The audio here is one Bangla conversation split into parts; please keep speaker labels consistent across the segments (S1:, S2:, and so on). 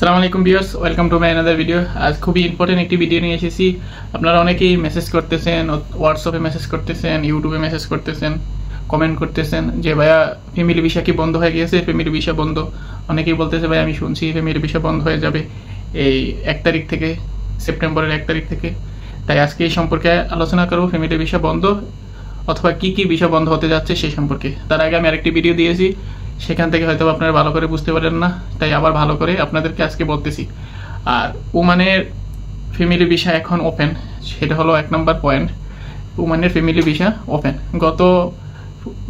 S1: আসসালামু আলাইকুম viewers, welcome to my another video. আজ খুবই ইম্পর্টেন্ট একটি ভিডিও নিয়ে এসেছি। আপনারা অনেকেই মেসেজ করতেছেন, হোয়াটসঅ্যাপে মেসেজ করতেছেন, ইউটিউবে মেসেজ করতেছেন, কমেন্ট করতেছেন যে ভাইয়া ফ্যামিলি ভিসা কি বন্ধ হয়ে গিয়েছে, ফ্যামিলি ভিসা বন্ধ। অনেকেই বলতেছে ভাই আমি শুনছি ফ্যামিলি ভিসা বন্ধ হয়ে যাবে এই 1 তারিখ থেকে, সেপ্টেম্বরের 1 তারিখ থেকে। তাই আজকে এই সম্পর্কে আলোচনা করব, ফ্যামিলি ভিসা বন্ধ অথবা কি কি ভিসা বন্ধ হতে যাচ্ছে সেই সম্পর্কে। তার আগে আমি আরেকটি ভিডিও দিয়েছি, সেখান থেকে হয়তো আপনারা ভালো করে বুঝতে পারেন না, তাই আবার ভালো করে আপনাদেরকে আজকে বলতেছি। আর ওমানের ফ্যামিলি ভিসা এখন ওপেন, সেটা হলো 1 নম্বর পয়েন্ট। ওমানের ফ্যামিলি ভিসা ওপেন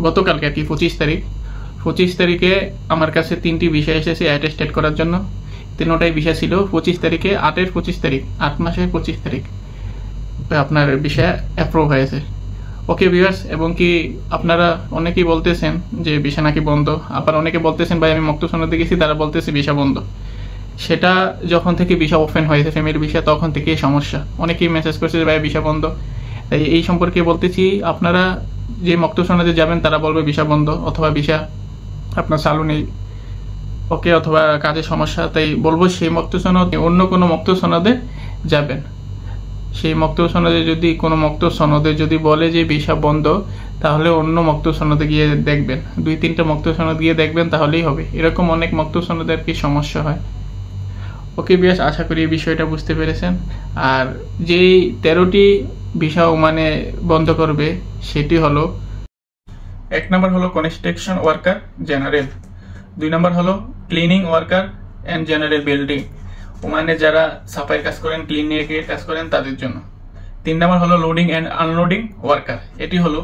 S1: গতকালকে আর কি 25 তারিখে আমার কাছে 3টি ভিসা এসেছে অ্যাটেস্টেড করার জন্য। তিনটাই ভিসা ছিল 25 তারিখে, 25 তারিখ 8 মাসের 25 তারিখ আপনার ভিসা অ্যাপ্রুভ হয়েছে। ওকে ভিউয়ার্স, এবং কি আপনারা অনেকেই বলতেছেন যে ভিসা নাকি বন্ধ, আবার অনেকে বলতেছেন ভাই আমি মুক্ত সনদে গেছি, তারা বলতেছে ভিসা বন্ধ। সেটা যখন থেকে ভিসা ওপেন হয়েছে ফ্যামিলি ভিসা, তখন থেকে সমস্যা। অনেকেই মেসেজ করছে যে ভাই ভিসা বন্ধ। তাই এই সম্পর্কে বলতেছি, আপনারা যে মুক্ত সনদে যাবেন তারা বলবে ভিসা বন্ধ, অথবা ভিসা আপনার চালু নেই, ওকে, অথবা কাজের সমস্যা। তাই বলবো সেই মুক্ত সনদ অন্য কোনো মুক্ত সনদে যাবেন। সেই মুক্ত সনদে যদি কোনো মুক্ত সনদে যদি বলে যে ভিসা বন্ধ, তাহলে অন্য মুক্ত সনদে গিয়ে দেখবেন, 2-3টা মুক্ত সনদ গিয়ে দেখবেন, তাহলেই হবে। এরকম অনেক মুক্ত সনদের কি সমস্যা হয়। ওকে বেশ, আশা করি এই বিষয়টা বুঝতে পেরেছেন। আর যেই 13টি ভিসা মানে বন্ধ করবে সেটি হলো, 1 নম্বর হলো কনস্ট্রাকশন ওয়ার্কার জেনারেল, 2 নম্বর হলো cleaning worker and general building, ওমানে যারা সাফাইয়ের কাজ করেন, ক্লিনিংয়ের কাজ করেন তাদের জন্য। 3 নম্বর হলো লোডিং এন্ড আনলোডিং ওয়ার্কার, এটি হলো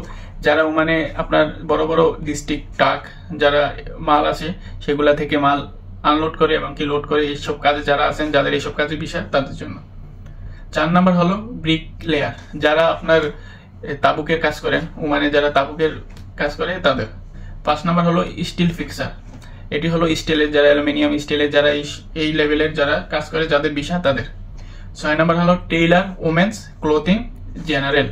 S1: যারা ওমানে আপনার বড় বড় ডিস্ট্রিক্ট ট্রাক যারা মাল আছে সেগুলা থেকে মাল আনলোড করে এবং কি লোড করে, এইসব কাজে যারা আছেন, যাদের এইসব কাজে ভিসা, তাদের জন্য। 4 নম্বর হলো ব্রিক লেয়ার, যারা আপনার তাবুকের কাজ করেন, ওমানে যারা তাবুকের কাজ করে তাদের। 5 নম্বর হলো স্টিল ফিক্সার, এটি হলো স্টিলের যারা, অ্যালুমিনিয়াম স্টিলের যারা এই লেভেলের যারা কাজ করে, যাদের ভিসা তাদের। 6 নম্বর হলো টেইলার ওমেন্স ক্লোথিং জেনারেল,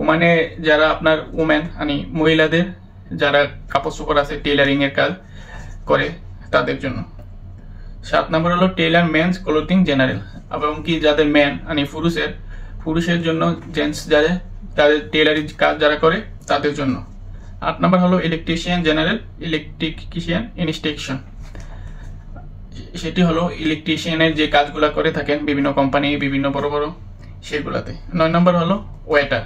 S1: ওমানে যারা আপনার ওমেন মানে মহিলাদের যারা কাপড় চোপড় আছে, টেইলারিং এর কাজ করে তাদের জন্য। 7 নম্বর হলো টেইলার মেন্স ক্লোথিং জেনারেল, এবং কি যাদের ম্যান মানে পুরুষের জন্য, জেন্টস যারা তাদের টেইলারিং কাজ যারা করে তাদের জন্য। 8 নম্বর হলো ইলেকট্রিশিয়ান জেনারেল ইলেকট্রিশিয়ান ইনস্ট্রাকশন, সেটি হলো ইলেকট্রিশিয়ানের যে কাজগুলো করে থাকেন বিভিন্ন কোম্পানি, বিভিন্ন বড় বড় সেগুলাতে। 9 নম্বর হলো ওয়েটার,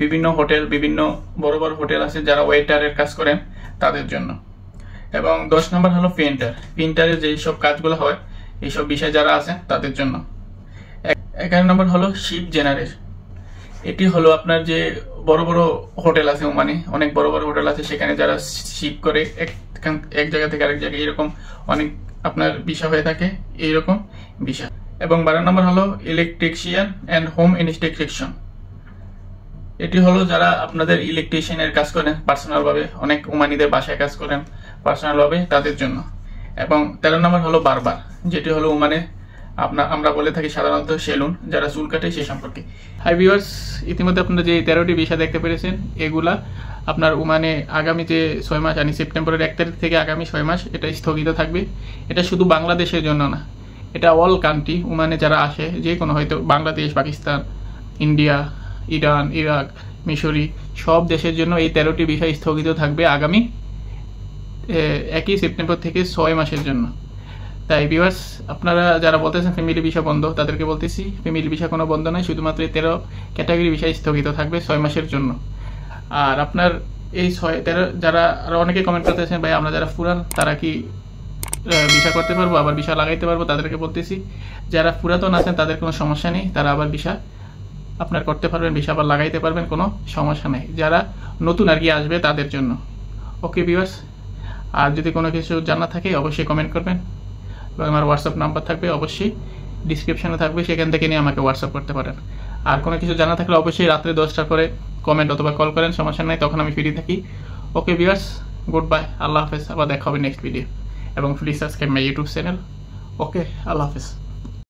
S1: বিভিন্ন হোটেল, বিভিন্ন বড় বড় হোটেল আছে যারা ওয়েটারের কাজ করেন তাদের জন্য। এবং 10 নম্বর হলো প্রিন্টারের যে সব কাজগুলো হয়, এইসব বিষয় যারা আছে তাদের জন্য। 11 নম্বর হলো শিপ জেনারেল, এটি হলো আপনার যে বড় বড় হোটেল আছে, মানে অনেক বড় বড় হোটেল আছে, সেখানে যারা শিপ করে এক জায়গা থেকে আরেক জায়গায়, এরকম অনেক আপনার ভিসা হয়ে থাকে, এইরকম ভিসা। এবং 12 নম্বর হলো ইলেকট্রিশিয়ান এন্ড হোম ইনস্ট্রাকশন, এটি হলো যারা আপনাদের ইলেকট্রিশিয়ানের কাজ করেন পার্সোনাল ভাবে, অনেক ওমানিদের বাসায় কাজ করেন পার্সোনাল ভাবে, তাদের জন্য। এবং 13 নম্বর হলো বারবার, যেটি হলো ওমানে আমরা বলে থাকি সাধারণত সেলুন, যারা চুল কাটে সেই সম্পর্কে। হাই ভিউয়ার্স, ইতিমধ্যে আপনারা যে 13টি ভিসা দেখতে পেরেছেন, এগুলা আপনার ওমানে আগামী যে 6 মাস মানে সেপ্টেম্বরের 1 তারিখ থেকে আগামী 6 মাস এটা স্থগিত থাকবে। এটা শুধু বাংলাদেশের জন্য না, এটা অল কান্ট্রি, ওমানে যারা আসে যে কোনো, হয়তো Bangladesh, Pakistan, India, Iran, Iraq, মিশরি, সব দেশের জন্য এই 13টি ভিসা স্থগিত থাকবে আগামী 1 সেপ্টেম্বর থেকে 6 মাসের জন্য। তাই ভিউয়ার্স, আপনারা যারা বলতেছেন ফ্যামিলি ভিসা বন্ধ, তাদেরকে বলতেছি ফ্যামিলি ভিসা কোনো বন্ধ নয়, শুধুমাত্র 13 ক্যাটাগরি ভিসা স্থগিত থাকবে 6 মাসের জন্য। আর আপনার এই 13 যারা, আরো অনেকে কমেন্ট করতেছেন ভাই আমরা যারা পুরান তারা কি ভিসা করতে পারবো, আবার ভিসা লাগাইতে পারবো, তাদেরকে বলতেছি যারা পুরাতন আছেন তাদের কোনো সমস্যা নেই, তারা আবার ভিসা আপনার করতে পারবেন, ভিসা আবার লাগাইতে পারবেন, কোনো সমস্যা নেই। যারা নতুন আর কি আসবে তাদের জন্য। ওকে ভিউয়ার্স, আর যদি কোনো কিছু জানা থাকে অবশ্যই কমেন্ট করবেন, আমার হোয়াটসঅ্যাপ নাম্বার থাকবে অবশ্যই ডিসক্রিপশনে থাকবে, সেখান থেকে নিয়ে আমাকে হোয়াটসঅ্যাপ করতে পারেন। আর কোনো কিছু জানা থাকলে অবশ্যই রাত্রে 10টার পরে কমেন্ট অথবা কল করেন, সমস্যা নাই, তখন আমি ফ্রি থাকি। ওকে ভিউয়ার্স, গুড বাই, আল্লাহ হাফেজ, আবার দেখা হবে নেক্সট ভিডিও, এবং please subscribe my YouTube channel. Okay, আল্লাহ হাফেজ।